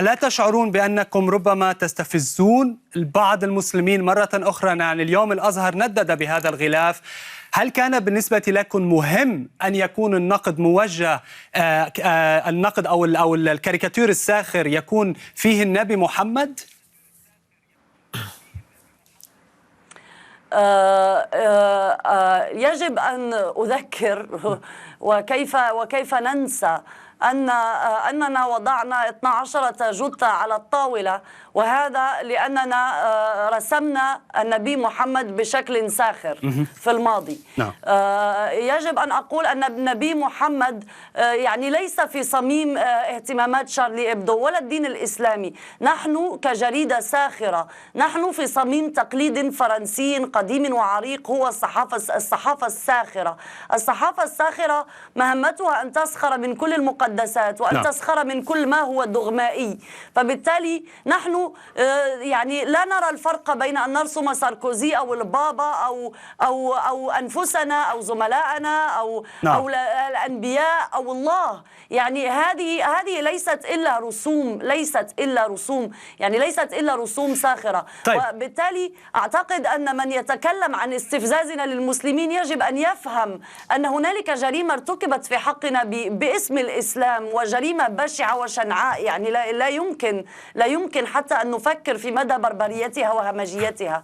ألا تشعرون بأنكم ربما تستفزون بعض المسلمين مرة أخرى؟ يعني اليوم الأزهر ندد بهذا الغلاف. هل كان بالنسبة لكم مهم أن يكون النقد موجه، النقد أو الكاريكاتير الساخر يكون فيه النبي محمد؟ يجب أن أذكر وكيف ننسى أننا وضعنا 12 جثة على الطاولة، وهذا لأننا رسمنا النبي محمد بشكل ساخر في الماضي. يجب أن أقول أن النبي محمد يعني ليس في صميم اهتمامات شارلي إبدو ولا الدين الإسلامي. نحن كجريدة ساخرة، نحن في صميم تقليد فرنسي قديم وعريق، هو الصحافة الساخرة. الصحافة الساخرة مهمتها أن تسخر من كل المقدسات وأن تسخر من كل ما هو دغمائي. فبالتالي نحن يعني لا نرى الفرق بين أن نرسم ساركوزي أو البابا أو أنفسنا أو زملائنا أو الأنبياء أو الله. يعني هذه ليست إلا رسوم، يعني ليست إلا رسوم ساخرة. طيب. وبالتالي أعتقد أن من يتكلم عن استفزازنا للمسلمين يجب أن يفهم أن هنالك جريمة ارتكبت في حقنا باسم الإسلام، وجريمة بشعة وشنعاء. يعني لا يمكن حتى أن نفكر في مدى بربريتها وهمجيتها.